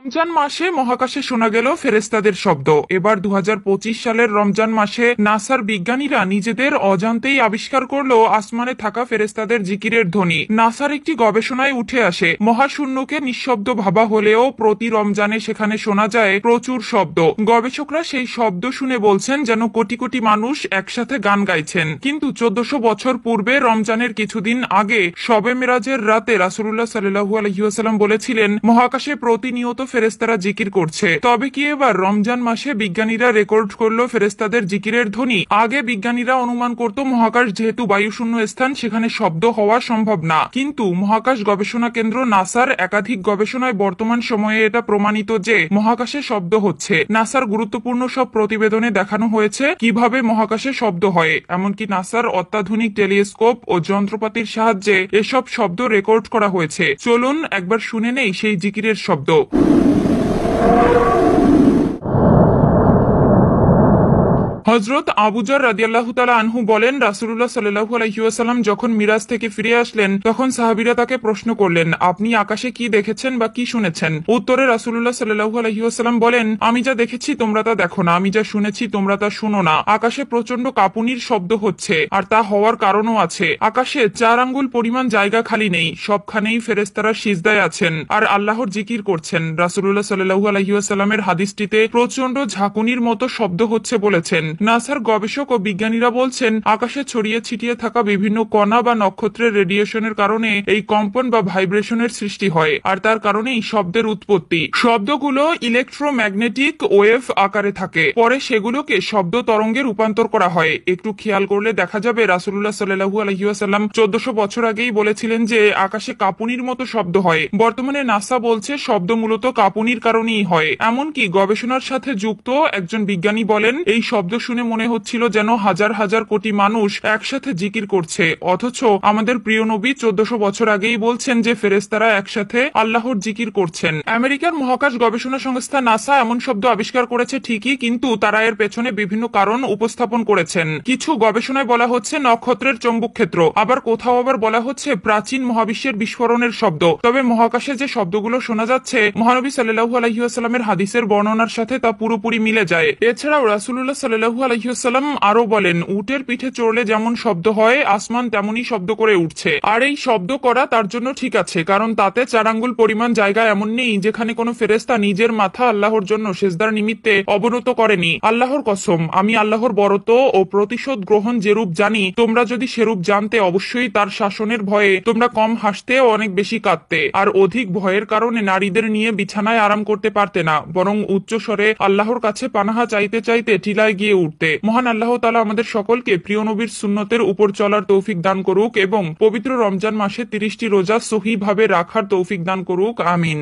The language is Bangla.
রমজান মাসে মহাকাশে শোনা গেল ফেরেশতাদের শব্দ। এবার 2025 সালের রমজান মাসে নাসার বিজ্ঞানীরা নিজেদের অজান্তেই আবিষ্কার করলো আসমানে থাকা ফেরেশতাদের জিকিরের ধ্বনি। নাসার একটি গবেষণায় উঠে আসে মহাশূন্যকে নিঃশব্দ ভাবা হলেও প্রতি রমজানে সেখানে শোনা যায় প্রচুর শব্দ। গবেষকরা সেই শব্দ শুনে বলছেন যেন কোটি কোটি মানুষ একসাথে গান গাইছেন। কিন্তু 1400 বছর পূর্বে রমজানের কিছুদিন আগে শবে মেরাজের রাতে রাসূলুল্লাহ সাল্লাল্লাহু আলাইহি ওয়াসাল্লাম বলেছিলেন মহাকাশে প্রতিনিয়ত ফেরেশতারা জিকির করছে। তবে কি এবার রমজান মাসে বিজ্ঞানীরা রেকর্ড করলো ফেরেশতাদের জিকিরের ধ্বনি? আগে বিজ্ঞানীরা অনুমান করত মহাকাশ যেহেতু বায়ুশূন্য স্থান, সেখানে শব্দ হওয়া সম্ভব না। কিন্তু মহাকাশ গবেষণা কেন্দ্র নাসার একাধিক গবেষণায় বর্তমান সময়ে এটা প্রমাণিত যে মহাকাশে শব্দ হচ্ছে। নাসার গুরুত্বপূর্ণ সব প্রতিবেদনে দেখানো হয়েছে কিভাবে মহাকাশে শব্দ হয়। এমনকি নাসার অত্যাধুনিক টেলিস্কোপ ও যন্ত্রপাতির সাহায্যে এসব শব্দ রেকর্ড করা হয়েছে। চলুন একবার শুনে নেই সেই জিকিরের শব্দ। হযরত আবু যর রাদিয়াল্লাহু তাআলা আনহু বলেন, রাসূলুল্লাহ সাল্লাল্লাহু আলাইহি ওয়াসাল্লাম যখন মিরাজ থেকে ফিরে আসলেন তখন সাহাবীরা তাকে প্রশ্ন করলেন, আপনি আকাশে কি দেখেছেন বা কি শুনেছেন? উত্তরে রাসূলুল্লাহ সাল্লাল্লাহু আলাইহি ওয়াসাল্লাম বলেন, আমি যা দেখেছি তোমরা তা দেখো না, আমি যা শুনেছি তোমরা তা শুনো না। আকাশে প্রচন্ড কাঁপুনির শব্দ হচ্ছে, আর তা হওয়ার কারণও আছে। আকাশে 4 আঙ্গুল পরিমাণ জায়গা খালি নেই, সবখানেই ফেরেশতারা সিজদায় আছেন আর আল্লাহর জিকির করছেন। রাসূলুল্লাহ সাল্লাল্লাহু আলাইহি ওয়াসাল্লামের হাদিসটিতে প্রচন্ড ঝাঁকুনির মতো শব্দ হচ্ছে বলেছেন। নাসার গবেষক ও বিজ্ঞানীরা বলছেন আকাশে ছড়িয়ে ছিটিয়ে থাকা বিভিন্ন কণা বা নক্ষত্রের রেডিয়েশনের কারণে এই কম্পন বা ভাইব্রেশনের সৃষ্টি হয়, আর তার কারণেই শব্দের উৎপত্তি। শব্দগুলো ইলেকট্রোম্যাগনেটিক ওয়েভ আকারে থাকে, পরে সেগুলোকে শব্দ তরঙ্গে রূপান্তর করা হয়। একটু খেয়াল করলে দেখা যাবে রাসূলুল্লাহ সাল্লাল্লাহু আলাইহি ওয়াসাল্লাম 1400 বছর আগেই বলেছিলেন যে আকাশে কাঁপুনির মতো শব্দ হয়। বর্তমানে নাসা বলছে শব্দ মূলত কাঁপুনির কারণেই হয়। এমনকি গবেষণার সাথে যুক্ত একজন বিজ্ঞানী বলেন, এই শব্দ শুনে মনে হচ্ছিল যেন হাজার হাজার কোটি মানুষ একসাথে জিকির করছে। অথচ আমাদের প্রিয় নবী 1400 বছর আগেই বলছেন যে ফেরেশতারা একসাথে আল্লাহর জিকির করছেন। আমেরিকার মহাকাশ গবেষণা সংস্থা নাসা এমন শব্দ আবিষ্কার করেছে ঠিকই, কিন্তু তারা এর পেছনে বিভিন্ন কারণ উপস্থাপন করেছেন। কিছু গবেষণায় বলা হচ্ছে নক্ষত্রের চৌম্বক ক্ষেত্র, আবার কোথাও আবার বলা হচ্ছে প্রাচীন মহাবিশ্বের বিস্ফোরণের শব্দ। তবে মহাকাশে যে শব্দগুলো শোনা যাচ্ছে মহানবী সাল্লাল্লাহু আলাইহি ওয়াসাল্লামের হাদিসের বর্ণনার সাথে তা পুরোপুরি মিলে যায়। এছাড়াও রাসূলুল্লাহ সাল্লাল্লাহু আলাইহি ওয়াসাল্লাম আরো বলেন, উটের পিঠে চড়লে যেমন শব্দ হয় আসমান তেমনই শব্দ করে উঠছে। আর এই শব্দ করা তার জন্য ঠিক আছে, কারণ তাতে 4 আঙ্গুল পরিমাণ জায়গা এমন নেই যেখানে কোনো ফেরেশতা নিজের মাথা আল্লাহর জন্য সিজদার নিমিত্তে অবনত করেনি। আল্লাহর কসম, আমি আল্লাহর বরত্ব ও প্রতিশোধ গ্রহণ যেরূপ জানি, তোমরা যদি সেরূপ জানতে অবশ্যই তার শাসনের ভয়ে তোমরা কম হাসতে ও অনেক বেশি কাঁদতে, আর অধিক ভয়ের কারণে নারীদের নিয়ে বিছানায় আরাম করতে পারতে না, বরং উচ্চ স্বরে আল্লাহর কাছে পানাহা চাইতে চাইতে টিলায় গিয়ে উঠতে। মহান আল্লাহ তাআলা আমাদের সকলকে প্রিয় নবীর সুন্নতের উপর চলার তৌফিক দান করুক এবং পবিত্র রমজান মাসে 30টি রোজা সহিভাবে রাখার তৌফিক দান করুক। আমিন।